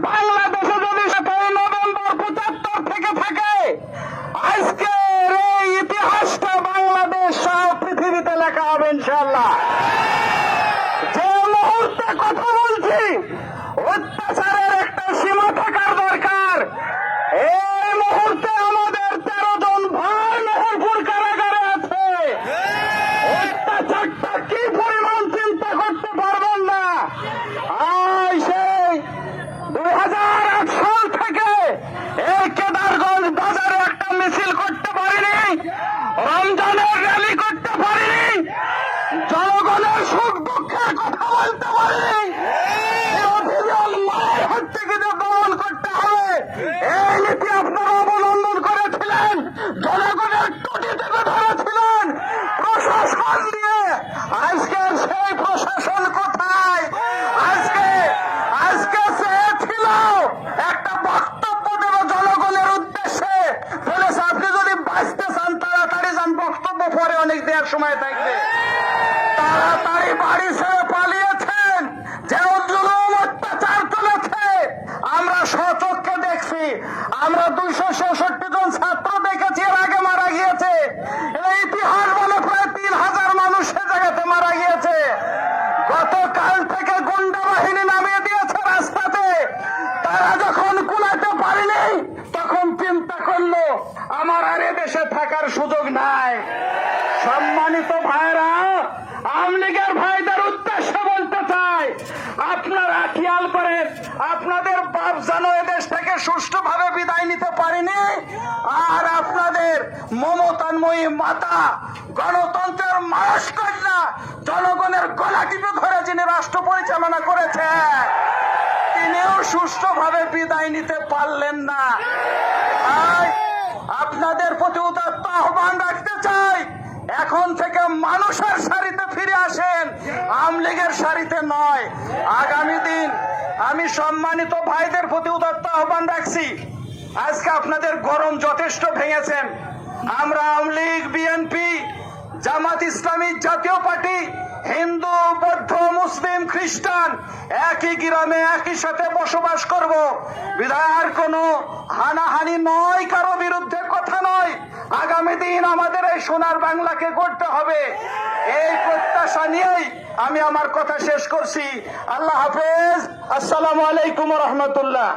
বাংলাদেশে যদি 7 নভেম্বর 75 থেকে থাকে, আজকের এই ইতিহাসটা বাংলাদেশ সহ পৃথিবীতে লেখা হবে ইনশাআল্লাহ। যে মুহূর্তে কথা বলছি, অত্যাচারের একটা সীমা থাকার দরকার। এই মুহূর্তে আমাদের 13 জন ভাই মেহেরপুর কারাগারে আছে। অত্যাচারটা কি পরিমাণ চিন্তা করতে পারবেন না। আর সেই 2008 সাল থেকে এই কেদারগঞ্জ বাজারে একটা মিছিল করতে পারিনি, রমজানের র্যালি করতে পারিনি, জনগণের সুখ দুঃখের কথা বলতে পারিনি। বিরোধীদের মায়ের হত্যাকে দমন করতে হবে, এই নীতি আপনারা অবলম্বন করেছিলেন, জনগণের টুটি থেকে ধরেছিলেন প্রশাসন দিয়ে। আজকে সেই প্রশাসন কোথায়? আজকে চেয়েছিল একটা বক্তব্য দেব জনগণের উদ্দেশ্যে, বলেছে আপনি যদি বাঁচতে চান তাড়াতাড়ি যান, বক্তব্য পরে অনেক দেওয়ার সময় থাকবে। তাড়াতাড়ি বাড়ি ছেড়ে পালিয়েছেন। যে জুলুম অত্যাচার চলেছে আমরা স্বচক্ষে দেখছি। আমরা 266 জন ছাত্র দেখেছি এর আগে মারা গিয়েছে। এই ইতিহাস বলে প্রায় 3000 মানুষ সে জায়গাতে মারা গিয়েছে। গতকাল থেকে গুন্ডা বাহিনী নামিয়ে দিয়েছে রাস্তাতে। তারা যখন কুলাতে পারেনি তখন চিন্তা করলো আমার আর দেশে থাকার সুযোগ নাই। সম্মানিত ভাইরা, আওয়ামী লীগের ভাইদের উদ্দেশ্যে বলতে চাই, আপনারা খেয়াল করেন, আপনাদের বাপ জানো এদেশ থেকে সুষ্ঠুভাবে বিদায় নিতে পারেনি। আর আপনাদের মমতান্ময়ী মাতা গণতন্ত্রের মাস কন্যা জনগণের গলা টিপে ধরে যিনি রাষ্ট্র পরিচালনা করেছে, তিনিও সুষ্ঠুভাবে বিদায় নিতে পারলেন না। তাই আপনাদের প্রতি উদাত্ত আহ্বান রাখতে চাই, এখন থেকে মানুষের সারিতে ফিরে আসেন, আওয়ামী লীগের সারিতে নয়। আগামী দিন আমি সম্মানিত ভাইদের প্রতি উদাত্ত আহ্বান রাখছি, আজকে আপনাদের গরম যথেষ্ট ভেঙেছেন। আমরা আওয়ামী লীগ, বিএনপি, জামাত ইসলামী, জাতীয় পার্টি, হিন্দু, বৌদ্ধ, মুসলিম, খ্রিস্টান একই গ্রামে একই সাথে বসবাস করব। বিধায় কোনো হানাহানি নয়, কারো বিরুদ্ধে কথা নয়। আগামী দিন আমাদের এই সোনার বাংলাকে গড়তে হবে। এই প্রত্যাশা নিয়েই আমি আমার কথা শেষ করছি। আল্লাহ হাফেজ। আসসালামু আলাইকুম ওয়া রাহমাতুল্লাহ।